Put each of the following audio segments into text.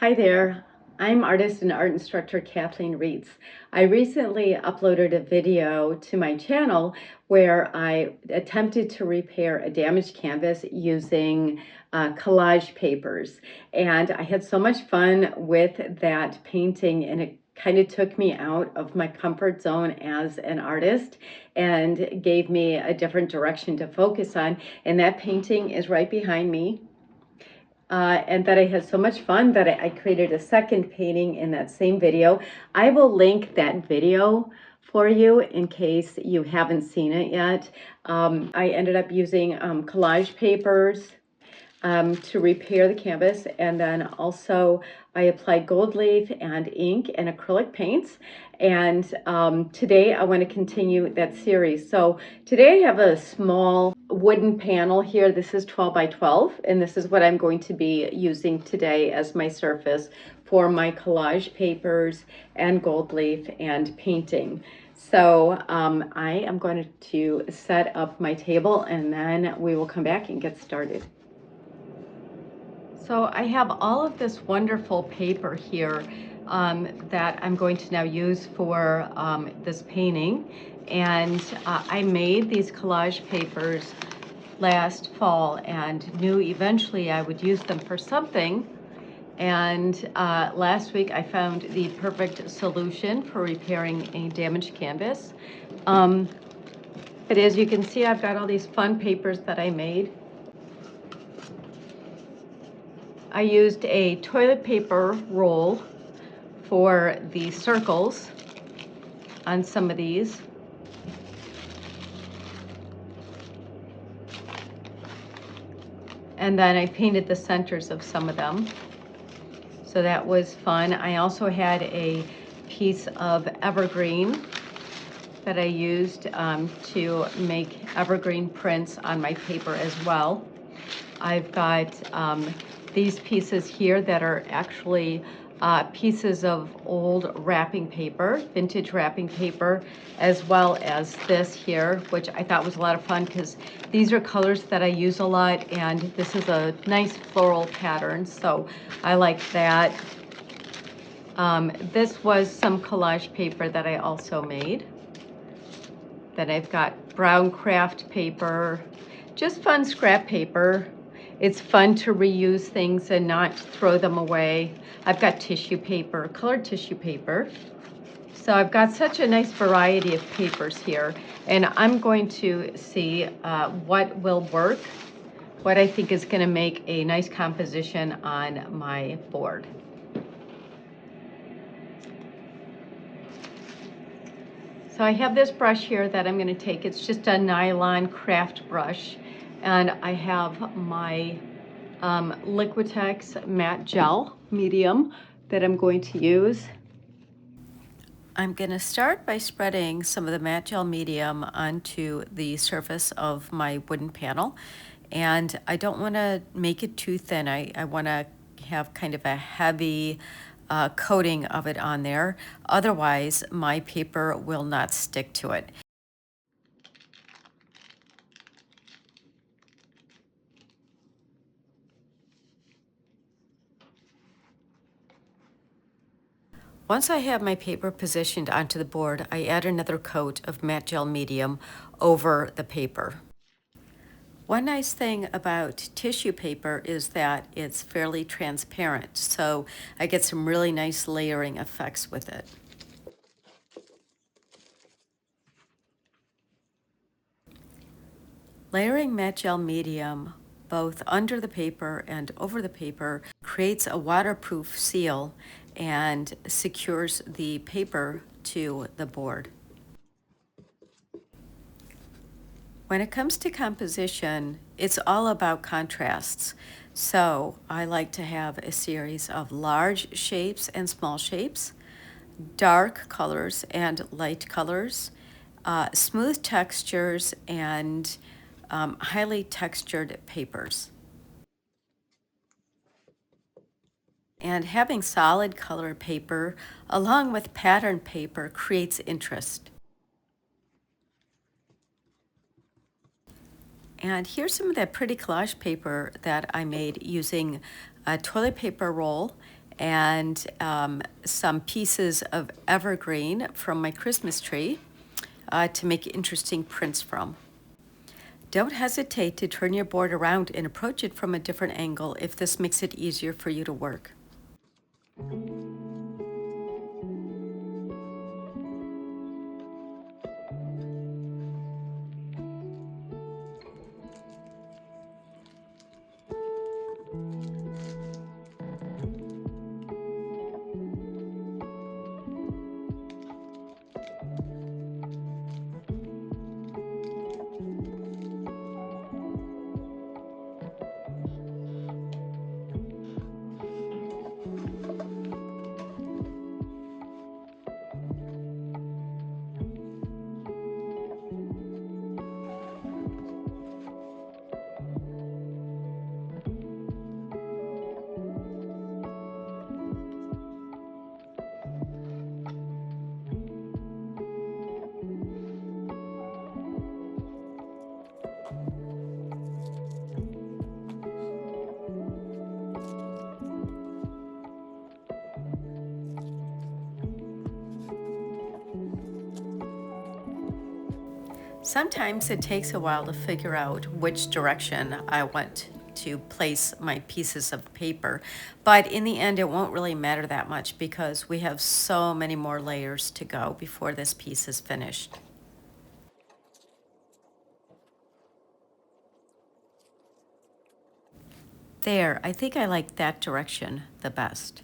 Hi there, I'm artist and art instructor Kathleen Reitz. I recently uploaded a video to my channel where I attempted to repair a damaged canvas using collage papers. And I had so much fun with that painting, and it kind of took me out of my comfort zone as an artist and gave me a different direction to focus on. And that painting is right behind me. And that I had so much fun that I created a second painting in that same video. I will link that video for you in case you haven't seen it yet. I ended up using collage papers to repair the canvas, and then also I applied gold leaf and ink and acrylic paints. And today I want to continue that series. So today I have a small wooden panel here. This is 12 by 12, and this is what I'm going to be using today as my surface for my collage papers and gold leaf and painting. So I am going to set up my table, and then we will come back and get started. So I have all of this wonderful paper here that I'm going to now use for this painting. And I made these collage papers last fall and knew eventually I would use them for something. And last week I found the perfect solution for repairing a damaged canvas. But as you can see, I've got all these fun papers that I made. I used a toilet paper roll for the circles on some of these. And then I painted the centers of some of them. So that was fun. I also had a piece of evergreen that I used to make evergreen prints on my paper as well. I've got these pieces here that are actually pieces of old wrapping paper, vintage wrapping paper, as well as this here, which I thought was a lot of fun because these are colors that I use a lot, and this is a nice floral pattern, so I like that. This was some collage paper that I also made. Then I've got brown craft paper, just fun scrap paper. It's fun to reuse things and not throw them away. I've got tissue paper, colored tissue paper. So I've got such a nice variety of papers here, and I'm going to see what will work, what I think is going to make a nice composition on my board. So I have this brush here that I'm going to take. It's just a nylon craft brush. And I have my Liquitex matte gel medium that I'm going to use. I'm going to start by spreading some of the matte gel medium onto the surface of my wooden panel. And I don't want to make it too thin. I want to have kind of a heavy coating of it on there. Otherwise, my paper will not stick to it. Once I have my paper positioned onto the board, I add another coat of matte gel medium over the paper. One nice thing about tissue paper is that it's fairly transparent, so I get some really nice layering effects with it. Layering matte gel medium both under the paper and over the paper creates a waterproof seal and secures the paper to the board. When it comes to composition, it's all about contrasts. So I like to have a series of large shapes and small shapes, dark colors and light colors, smooth textures, and highly textured papers. And having solid color paper along with pattern paper creates interest. And here's some of that pretty collage paper that I made using a toilet paper roll and some pieces of evergreen from my Christmas tree to make interesting prints from. Don't hesitate to turn your board around and approach it from a different angle if this makes it easier for you to work. Sometimes it takes a while to figure out which direction I want to place my pieces of paper, but in the end it won't really matter that much because we have so many more layers to go before this piece is finished. There, I think I like that direction the best.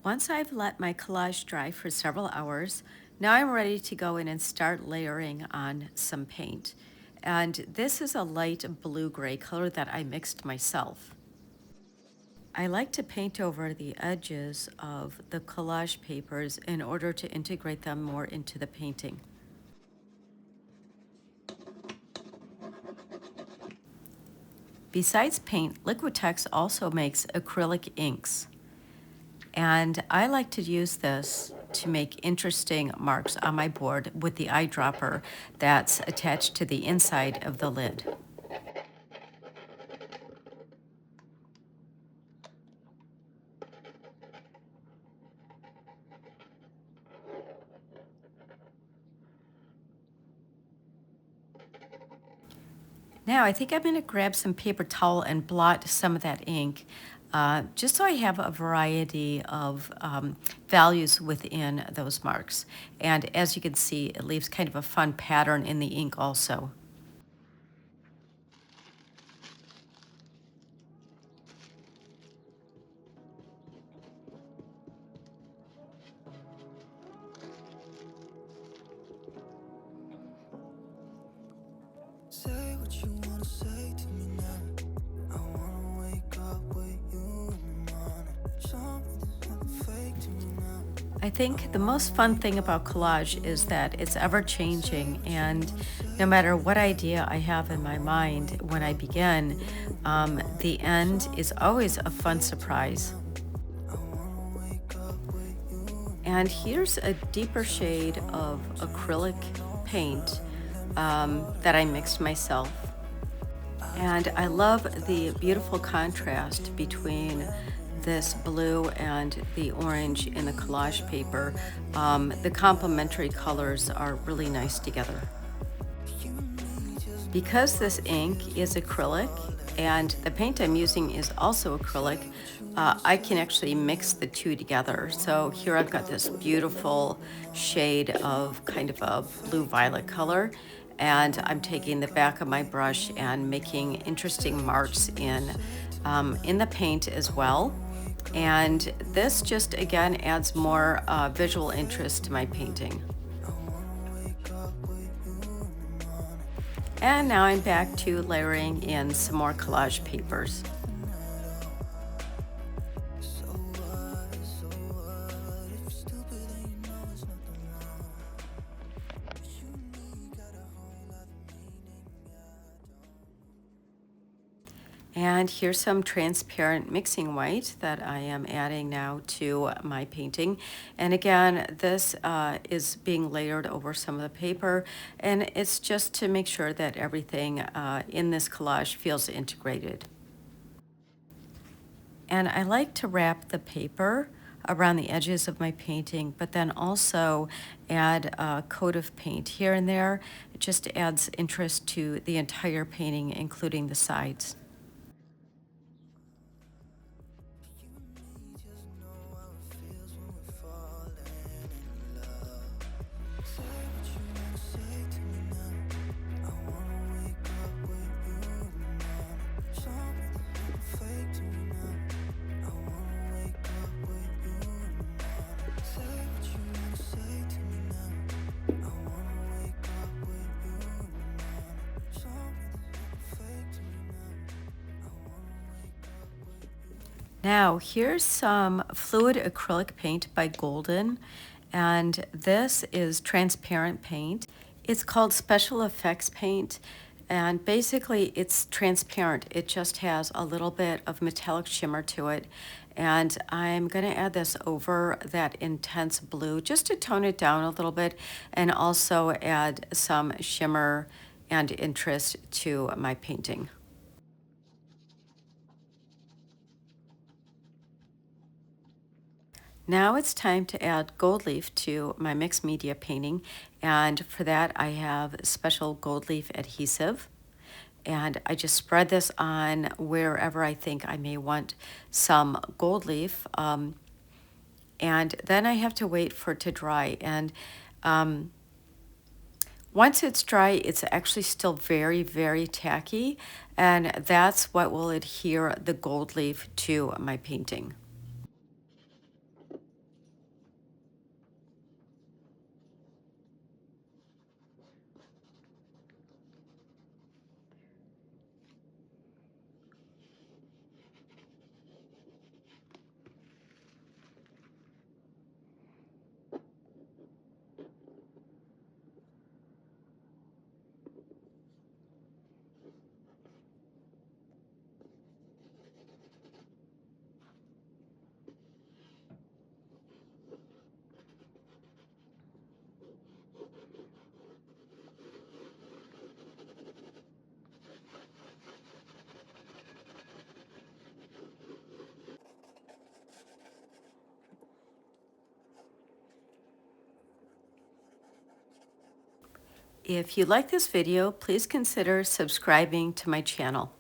Once I've let my collage dry for several hours, now I'm ready to go in and start layering on some paint. And this is a light blue-gray color that I mixed myself. I like to paint over the edges of the collage papers in order to integrate them more into the painting. Besides paint, Liquitex also makes acrylic inks. And I like to use this to make interesting marks on my board with the eyedropper that's attached to the inside of the lid. Now I think I'm going to grab some paper towel and blot some of that ink, just so I have a variety of values within those marks. And as you can see, it leaves kind of a fun pattern in the ink also. Say what you wanna say to me now. I wanna wake up with you in the morning. Show me there's nothing fake to me now. I think the most fun thing about collage is that it's ever changing, and no matter what idea I have in my mind when I begin, the end is always a fun surprise. And here's a deeper shade of acrylic paint that I mixed myself. And I love the beautiful contrast between this blue and the orange in the collage paper, the complementary colors are really nice together. Because this ink is acrylic and the paint I'm using is also acrylic, I can actually mix the two together. So here I've got this beautiful shade of kind of a blue-violet color, and I'm taking the back of my brush and making interesting marks in the paint as well. And this just again adds more visual interest to my painting. And now I'm back to layering in some more collage papers. And here's some transparent mixing white that I am adding now to my painting. And again, this is being layered over some of the paper, and it's just to make sure that everything in this collage feels integrated. And I like to wrap the paper around the edges of my painting, but then also add a coat of paint here and there. It just adds interest to the entire painting, including the sides. Now, here's some fluid acrylic paint by Golden, and this is transparent paint. It's called Special Effects paint, and basically it's transparent. It just has a little bit of metallic shimmer to it, and I'm going to add this over that intense blue just to tone it down a little bit and also add some shimmer and interest to my painting. Now it's time to add gold leaf to my mixed media painting, and for that I have special gold leaf adhesive, and I just spread this on wherever I think I may want some gold leaf, and then I have to wait for it to dry. And once it's dry, it's actually still very, very tacky, and that's what will adhere the gold leaf to my painting. If you like this video, please consider subscribing to my channel.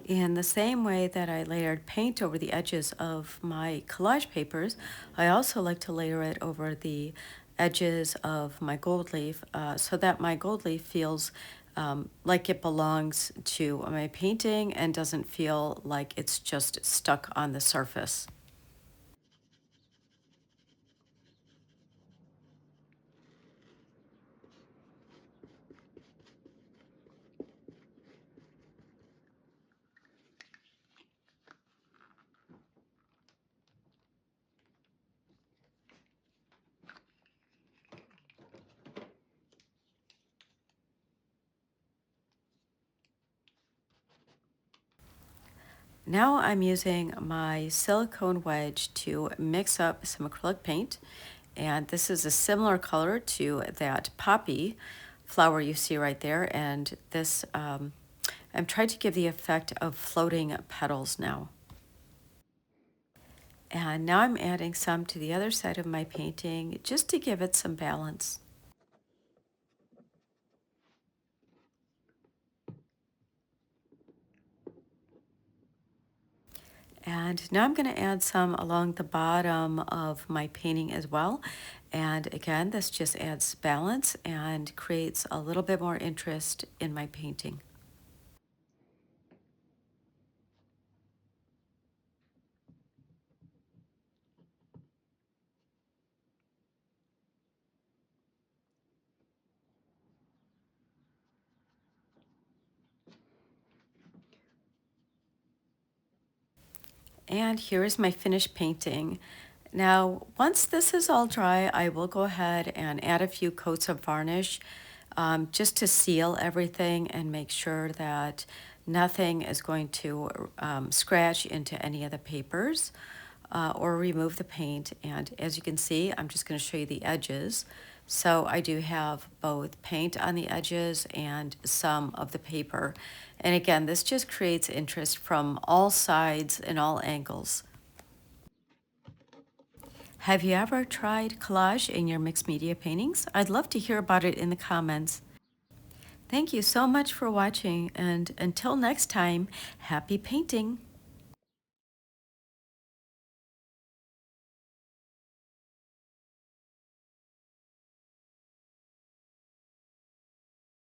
In the same way that I layered paint over the edges of my collage papers, I also like to layer it over the edges of my gold leaf so that my gold leaf feels like it belongs to my painting and doesn't feel like it's just stuck on the surface. Now I'm using my silicone wedge to mix up some acrylic paint. And this is a similar color to that poppy flower you see right there. And this, I'm trying to give the effect of floating petals now. And now I'm adding some to the other side of my painting just to give it some balance. And now I'm going to add some along the bottom of my painting as well. And again, this just adds balance and creates a little bit more interest in my painting. And here is my finished painting. Now, once this is all dry, I will go ahead and add a few coats of varnish just to seal everything and make sure that nothing is going to scratch into any of the papers or remove the paint. And as you can see, I'm just going to show you the edges. So I do have both paint on the edges and some of the paper. And again, this just creates interest from all sides and all angles. Have you ever tried collage in your mixed media paintings? I'd love to hear about it in the comments. Thank you so much for watching, and until next time, happy painting!